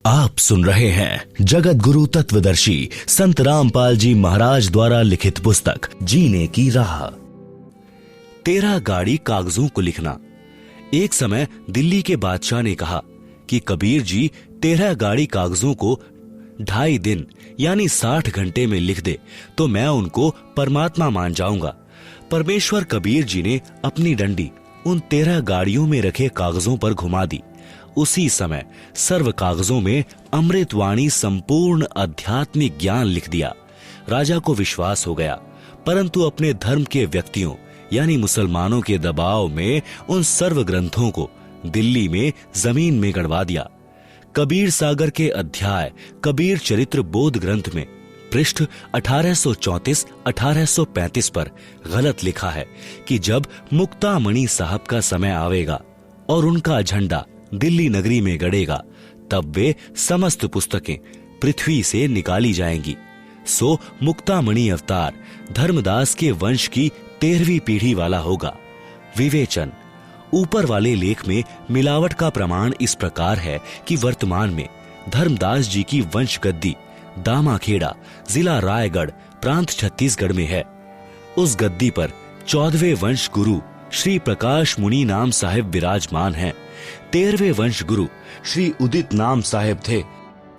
आप सुन रहे हैं जगत गुरु तत्वदर्शी संत रामपाल जी महाराज द्वारा लिखित पुस्तक जीने की राह। 13 गाड़ी कागजों को लिखना। एक समय दिल्ली के बादशाह ने कहा कि कबीर जी 13 गाड़ी कागजों को 2.5 दिन यानी 60 घंटे में लिख दे तो मैं उनको परमात्मा मान जाऊंगा। परमेश्वर कबीर जी ने अपनी डंडी उन 13 गाड़ियों में रखे कागजों पर घुमा दी। उसी समय सर्व कागजों में अमृतवाणी संपूर्ण आध्यात्मिक ज्ञान लिख दिया। राजा को विश्वास हो गया, परंतु अपने धर्म के व्यक्तियों यानी मुसलमानों के दबाव में उन सर्व ग्रंथों को दिल्ली में जमीन में गड़वा दिया। कबीर सागर के अध्याय कबीर चरित्र बोध ग्रंथ में पृष्ठ 1834-1835 पर गलत लिखा है कि जब मुक्तामणि साहब का समय आवेगा और उनका झंडा दिल्ली नगरी में गड़ेगा तब वे समस्त पुस्तकें पृथ्वी से निकाली जाएंगी। सो मुक्तामणि अवतार धर्मदास के वंश की 13वीं पीढ़ी वाला होगा। विवेचन। ऊपर वाले लेख में मिलावट का प्रमाण इस प्रकार है कि वर्तमान में धर्मदास जी की वंश गद्दी दामाखेड़ा जिला रायगढ़ प्रांत छत्तीसगढ़ में है। उस गद्दी पर 14वें वंश गुरु श्री प्रकाश मुनि नाम साहेब विराजमान हैं। 13वें वंश गुरु श्री उदित नाम साहेब थे,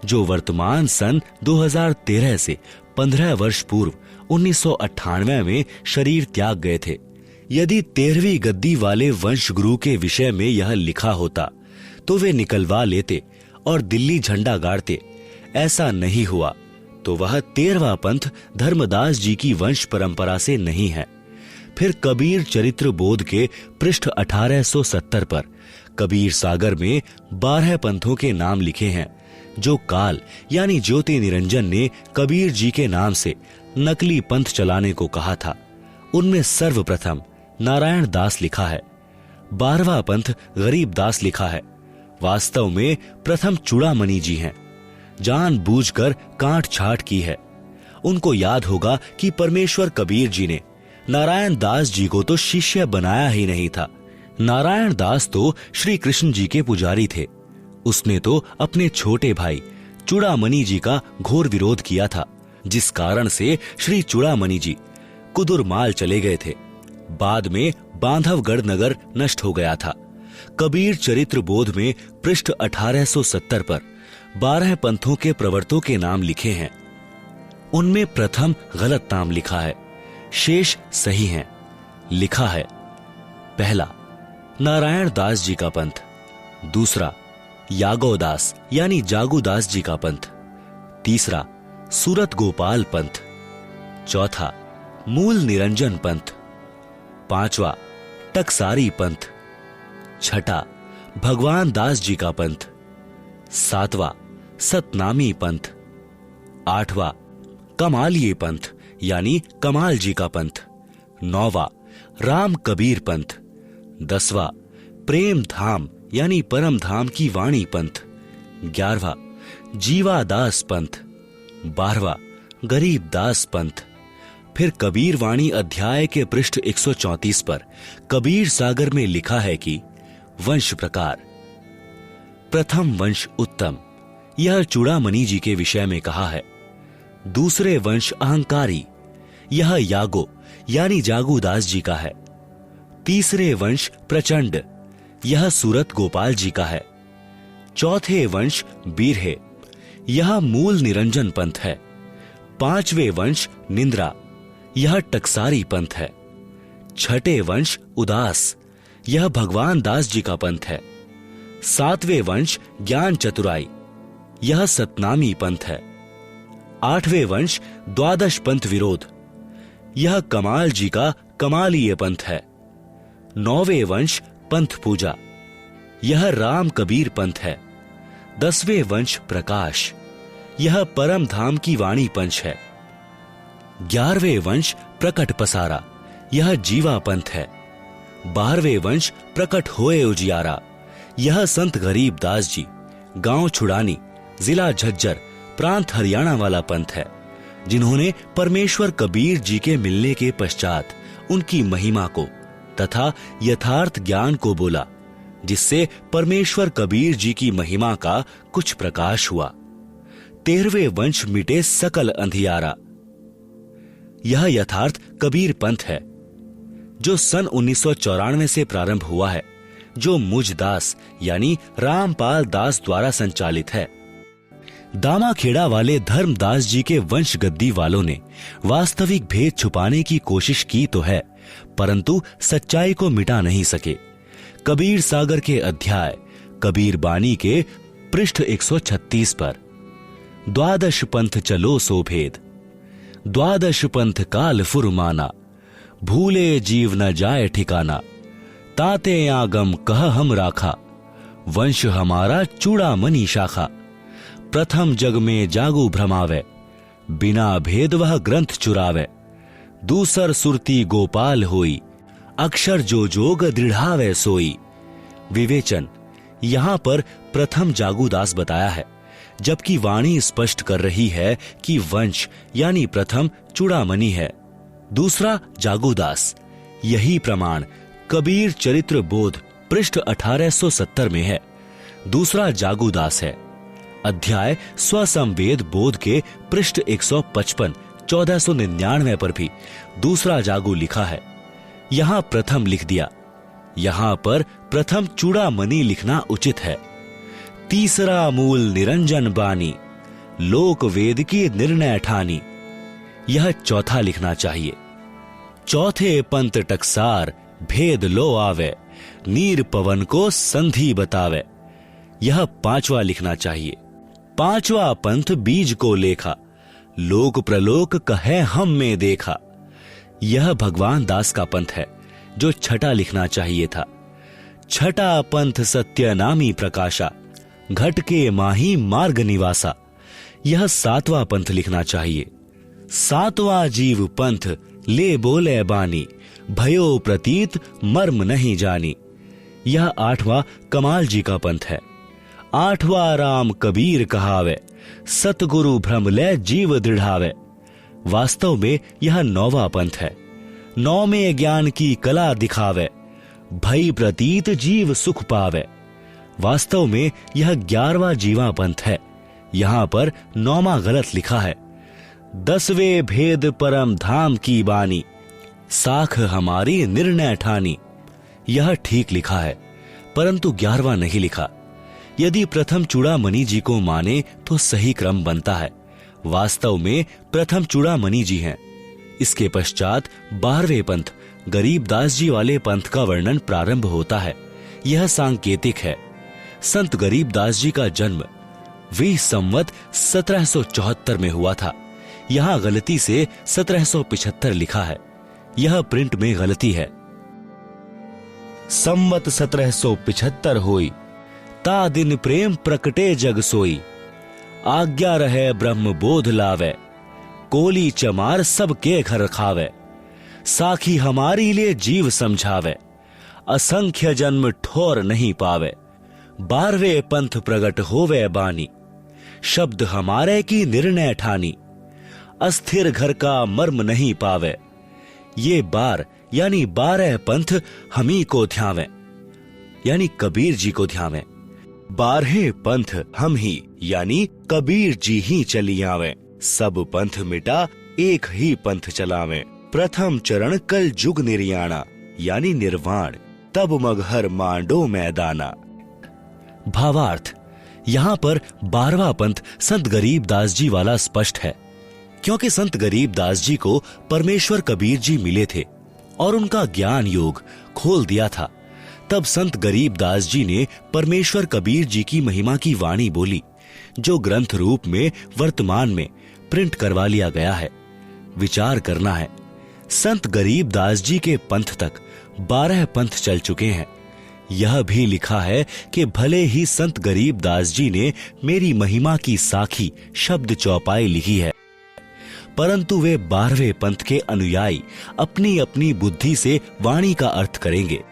जो वर्तमान सन 2013 से 15 वर्ष पूर्व 1998 में शरीर त्याग गए थे। यदि 13वीं गद्दी वाले वंश गुरु के विषय में यह लिखा होता तो वे निकलवा लेते और दिल्ली झंडा गाड़ते। ऐसा नहीं हुआ तो वह 13वां पंथ धर्मदास जी की वंश परंपरा से नहीं है। फिर कबीर चरित्र बोध के पृष्ठ 1870 पर कबीर सागर में 12 पंथों के नाम लिखे हैं, जो काल यानी ज्योति निरंजन ने कबीर जी के नाम से नकली पंथ चलाने को कहा था। उनमें सर्वप्रथम नारायण दास लिखा है। 12वां पंथ गरीब दास लिखा है। वास्तव में प्रथम चूड़ामणि जी हैं। जानबूझकर काट छाट की है। उनको याद होगा कि परमेश्वर कबीर जी ने नारायण दास जी को तो शिष्य बनाया ही नहीं था। नारायण दास तो श्री कृष्ण जी के पुजारी थे। उसने तो अपने छोटे भाई चूड़ामणि जी का घोर विरोध किया था, जिस कारण से श्री चूड़ामणि जी कुदुरमाल चले गए थे। बाद में बांधवगढ़ नगर नष्ट हो गया था। कबीर चरित्र बोध में पृष्ठ 1870 पर 12 पंथों के प्रवर्तों के नाम लिखे हैं। उनमें प्रथम गलत नाम लिखा है, शेष सही हैं। लिखा है पहला नारायण दास जी का पंथ, दूसरा यागोदास यानी जागूदास जी का पंथ, तीसरा सूरत गोपाल पंथ, चौथा मूल निरंजन पंथ, पांचवा टकसारी पंथ, छठा भगवान दास जी का पंथ, सातवां सतनामी पंथ, आठवां कमालिये पंथ यानी कमाल जी का पंथ, नौवां राम कबीर पंथ, 10वां प्रेम धाम यानी परम धाम की वाणी पंथ, 11वां जीवादास पंथ, 12वां गरीब दास पंथ। फिर कबीर वाणी अध्याय के पृष्ठ 134 पर कबीर सागर में लिखा है कि वंश प्रकार। प्रथम वंश उत्तम, यह चूड़ामणि जी के विषय में कहा है। दूसरे वंश अहंकारी, यह यागो यानी जागूदास जी का है। तीसरे वंश प्रचंड, यह सूरत गोपाल जी का है। चौथे वंश बीरहे, यह मूल निरंजन पंथ है। पांचवें वंश निंद्रा, यह टकसारी पंथ है। छठे वंश उदास, यह भगवान दास जी का पंथ है। सातवें वंश ज्ञान चतुराई, यह सतनामी पंथ है। आठवें वंश द्वादश पंथ विरोध, यह कमाल जी का कमालिये पंथ है। 9वें वंश पंथ पूजा, यह राम कबीर पंथ है। 10वें वंश प्रकाश, यह परम धाम की वाणी पंच है। 11वें वंश प्रकट पसारा, यह जीवा पंथ है। 12वें वंश प्रकट होए उजियारा, यह संत गरीब दास जी गांव छुड़ानी जिला झज्जर प्रांत हरियाणा वाला पंथ है, जिन्होंने परमेश्वर कबीर जी के मिलने के पश्चात उनकी महिमा को तथा यथार्थ ज्ञान को बोला, जिससे परमेश्वर कबीर जी की महिमा का कुछ प्रकाश हुआ। 13वें वंश मिटे सकल अंधियारा। यह यथार्थ कबीर पंथ है जो सन 1994 से प्रारंभ हुआ है, जो मुझ दास यानी रामपाल दास द्वारा संचालित है। दामाखेड़ा वाले धर्मदास जी के वंश गद्दी वालों ने वास्तविक भेद छुपाने की कोशिश की तो है, परंतु सच्चाई को मिटा नहीं सके। कबीर सागर के अध्याय कबीर बानी के पृष्ठ 136 पर 12 पंथ चलो सो भेद, 12 पंथ काल फुरमाना, भूले जीव न जाए ठिकाना, ताते आगम कह हम राखा, वंश हमारा चूड़ा मनी शाखा, प्रथम जग में जागू भ्रमावे, बिना भेद वह ग्रंथ चुरावे, दूसर सुरती गोपाल होई, अक्षर जो जोग दृढ़ावे सोई। विवेचन, यहां पर प्रथम जागूदास बताया है, जबकि वाणी स्पष्ट कर रही है कि वंश यानी प्रथम चूड़ामणि है, दूसरा जागूदास। यही प्रमाण कबीर चरित्र बोध पृष्ठ 1870 में है, दूसरा जागूदास है। अध्याय स्वसंवेद बोध के पृष्ठ 155 1499 पर भी दूसरा जागू लिखा है। यहां प्रथम लिख दिया, यहां पर प्रथम चूड़ामणि लिखना उचित है। तीसरा मूल निरंजन बानी, लोक वेद की निर्णय ठानी, यह चौथा लिखना चाहिए। चौथे पंत टकसार भेद लो आवे, नीर पवन को संधि बतावे, यह पांचवा लिखना चाहिए। पांचवा पंथ बीज को लेखा, लोक प्रलोक कहे हम में देखा, यह भगवान दास का पंथ है, जो छठा लिखना चाहिए था। छठा पंथ सत्य नामी प्रकाशा, घट के माही मार्ग निवासा, यह सातवां पंथ लिखना चाहिए। सातवां जीव पंथ ले बोले बानी, भयो प्रतीत मर्म नहीं जानी, यह आठवां कमाल जी का पंथ है। आठवां राम कबीर कहावे, सतगुरु भ्रम ले जीव दृढ़ावे, वास्तव में यह नौवां पंथ है। नौवें ज्ञान की कला दिखावे, भय प्रतीत जीव सुख पावे, वास्तव में यह 11वां जीवा पंथ है। यहां पर 9वां गलत लिखा है। 10वें भेद परम धाम की बानी, साख हमारी निर्णय ठानी, यह ठीक लिखा है, परंतु 11वां नहीं लिखा। यदि प्रथम चूड़ामणि जी को माने तो सही क्रम बनता है। वास्तव में प्रथम चूड़ामणि जी हैं। इसके पश्चात 12वें पंथ गरीबदास जी वाले पंथ का वर्णन प्रारंभ होता है। यह सांकेतिक है। संत गरीबदास जी का जन्म 20 संवत 1774 में हुआ था। यहाँ गलती से 1775 लिखा है। यह प्रिंट में गलती है। संवत 1775 होई, ता दिन प्रेम प्रकटे जग सोई, आज्ञा रहे ब्रह्म बोध लावे, कोली चमार सबके घर खावे, साखी हमारी लिए जीव समझावे, असंख्य जन्म ठोर नहीं पावे, 12वें पंथ प्रगट होवे बानी, शब्द हमारे की निर्णय ठानी, अस्थिर घर का मर्म नहीं पावे, ये 12 यानी 12 पंथ हमी को ध्यावे, यानी कबीर जी को ध्यावे। 12 पंथ हम ही यानी कबीर जी ही चली आवे, सब पंथ मिटा एक ही पंथ चलावे, प्रथम चरण कल जुग निर्याणा यानी निर्वाण, तब मगहर मांडो मैदाना। भावार्थ, यहाँ पर 12वां पंथ संत गरीबदास जी वाला स्पष्ट है, क्योंकि संत गरीबदास जी को परमेश्वर कबीर जी मिले थे और उनका ज्ञान योग खोल दिया था। तब संत गरीबदास जी ने परमेश्वर कबीर जी की महिमा की वाणी बोली, जो ग्रंथ रूप में वर्तमान में प्रिंट करवा लिया गया है। विचार करना है, संत गरीबदास जी के पंथ तक 12 पंथ चल चुके हैं। यह भी लिखा है कि भले ही संत गरीबदास जी ने मेरी महिमा की साखी शब्द चौपाई लिखी है, परंतु वे 12वें पंथ के अनुयायी अपनी अपनी बुद्धि से वाणी का अर्थ करेंगे।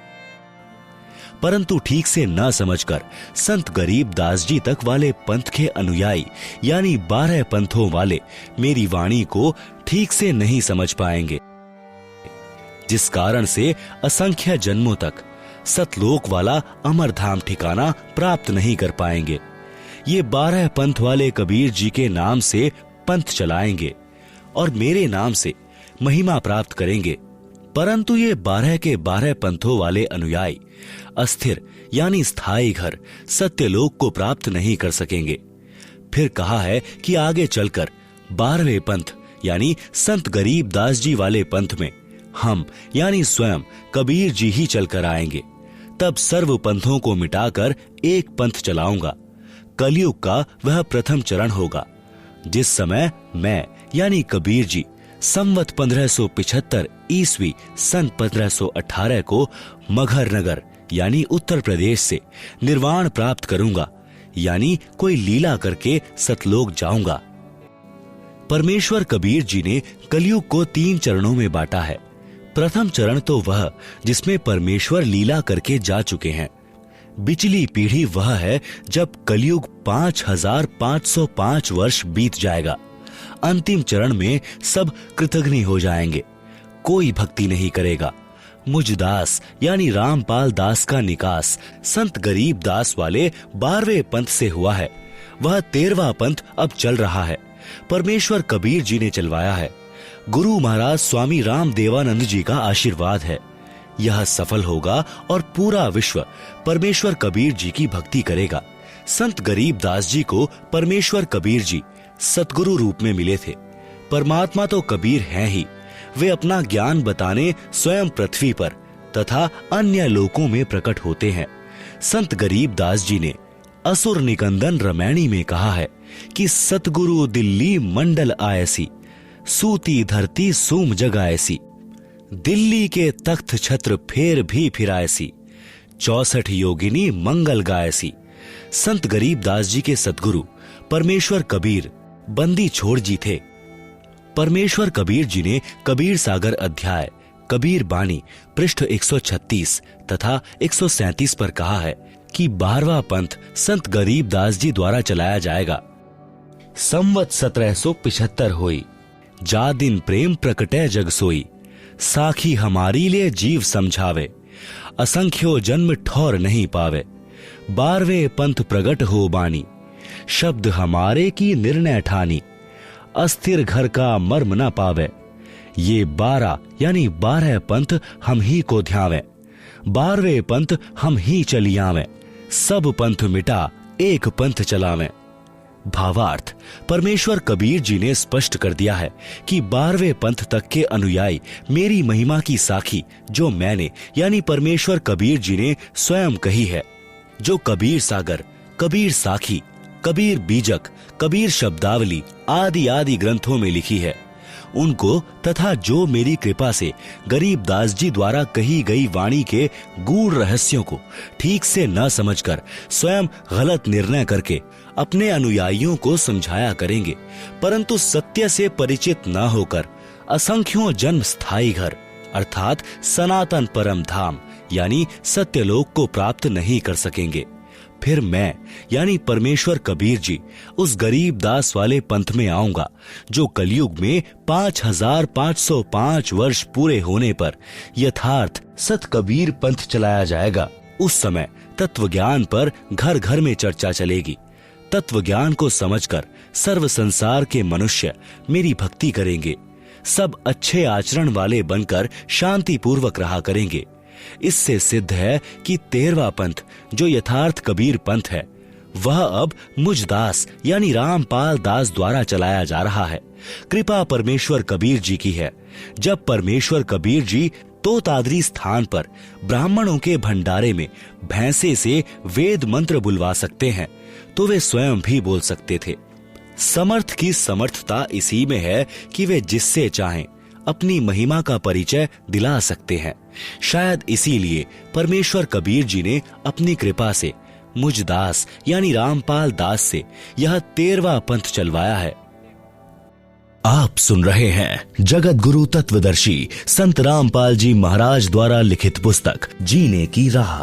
परंतु ठीक से न समझकर संत गरीबदास जी तक वाले पंथ के अनुयायी यानी 12 पंथों वाले मेरी वाणी को ठीक से नहीं समझ पाएंगे, जिस कारण से असंख्य जन्मों तक सतलोक वाला अमरधाम ठिकाना प्राप्त नहीं कर पाएंगे। ये 12 पंथ वाले कबीर जी के नाम से पंथ चलाएंगे और मेरे नाम से महिमा प्राप्त करेंगे, परंतु ये 12 के 12 पंथों वाले अनुयायी अस्थिर यानी स्थायी घर सत्यलोक को प्राप्त नहीं कर सकेंगे। फिर कहा है कि आगे चलकर 12वें पंथ यानी संत गरीब दास जी वाले पंथ में हम यानी स्वयं कबीर जी ही चलकर आएंगे। तब सर्व पंथों को मिटाकर एक पंथ चलाऊंगा। कलयुग का वह प्रथम चरण होगा, जिस समय मैं यानी कबीर जी संवत 1575 ईस्वी सन 1518 को मगहर नगर यानी उत्तर प्रदेश से निर्वाण प्राप्त करूंगा, यानी कोई लीला करके सतलोक जाऊंगा। परमेश्वर कबीर जी ने कलयुग को 3 चरणों में बांटा है। प्रथम चरण तो वह जिसमें परमेश्वर लीला करके जा चुके हैं। बिचली पीढ़ी वह है जब कलयुग 5505 वर्ष बीत जाएगा। अंतिम चरण में सब कृतघ्न हो जाएंगे, कोई भक्ति नहीं करेगा। मुझ दास यानी रामपाल दास का निकास संत गरीब दास वाले 12वें पंथ से हुआ है। वह 13वां पंथ अब चल रहा है, परमेश्वर कबीर जी ने चलवाया है। गुरु महाराज स्वामी राम देवानंद जी का आशीर्वाद है। यह सफल होगा और पूरा विश्व परमेश्वर कबीर जी की भक्ति करेगा। संत गरीब दास जी को परमेश्वर कबीर जी सतगुरु रूप में मिले थे। परमात्मा तो कबीर हैं ही, वे अपना ज्ञान बताने स्वयं पृथ्वी पर तथा अन्य लोकों में प्रकट होते हैं। संत गरीब दास जी ने असुर निकंदन रमैणी में कहा है कि सतगुरु दिल्ली मंडल आयसी, सूती धरती सूम जगायसी, दिल्ली के तख्त छत्र फेर भी फिरायसी, 64 योगिनी मंगल गायसी। संत गरीब दास जी के सतगुरु परमेश्वर कबीर बंदी छोड़ जी थे। परमेश्वर कबीर जी ने कबीर सागर अध्याय कबीर बानी पृष्ठ 136 तथा 137 पर कहा है कि 12वां पंथ संत गरीब दास जी द्वारा चलाया जाएगा। संवत 1775 होई, जा दिन प्रेम प्रकटै जग सोई, साखी हमारी ले जीव समझावे, असंख्यो जन्म ठौर नहीं पावे, 12वें पंथ प्रगट हो बानी, शब्द हमारे की निर्णय ठानी, अस्थिर घर का मर्म न पावे, ये 12 यानी 12 पंथ हम ही को ध्यावे, 12वें पंथ हम ही चली आवे, सब पंथ मिटा एक पंथ चलावे। भावार्थ, परमेश्वर कबीर जी ने स्पष्ट कर दिया है कि 12वें पंथ तक के अनुयायी मेरी महिमा की साखी जो मैंने यानी परमेश्वर कबीर जी ने स्वयं कही है, जो कबीर सागर, कबीर साखी, कबीर बीजक, कबीर शब्दावली आदि आदि ग्रंथों में लिखी है, उनको तथा जो मेरी कृपा से गरीब दास जी द्वारा कही गई वाणी के गूढ़ रहस्यों को ठीक से न समझकर स्वयं गलत निर्णय करके अपने अनुयायियों को समझाया करेंगे, परंतु सत्य से परिचित न होकर असंख्यों जन्म स्थायी घर अर्थात सनातन परम धाम यानी सत्यलोक को प्राप्त नहीं कर सकेंगे। फिर मैं यानी परमेश्वर कबीर जी उस गरीब दास वाले पंथ में आऊंगा जो कलयुग में 5505 वर्ष पूरे होने पर यथार्थ सत कबीर पंथ चलाया जाएगा। उस समय तत्व ज्ञान पर घर घर में चर्चा चलेगी। तत्व ज्ञान को समझकर सर्व संसार के मनुष्य मेरी भक्ति करेंगे, सब अच्छे आचरण वाले बनकर शांति पूर्वक रहा करेंगे। इससे सिद्ध है कि 13वां पंथ जो यथार्थ कबीर पंथ है वह अब मुझ दास यानी रामपाल दास द्वारा चलाया जा रहा है। कृपा परमेश्वर कबीर जी की है। जब परमेश्वर कबीर जी तोतादरी स्थान पर ब्राह्मणों के भंडारे में भैंसे से वेद मंत्र बुलवा सकते हैं तो वे स्वयं भी बोल सकते थे। समर्थ की समर्थता इसी में है कि वे जिससे चाहें अपनी महिमा का परिचय दिला सकते हैं। शायद इसीलिए परमेश्वर कबीर जी ने अपनी कृपा से मुझ दास यानी रामपाल दास से यह 13वां पंथ चलवाया है। आप सुन रहे हैं जगत गुरु तत्वदर्शी संत रामपाल जी महाराज द्वारा लिखित पुस्तक जीने की राह।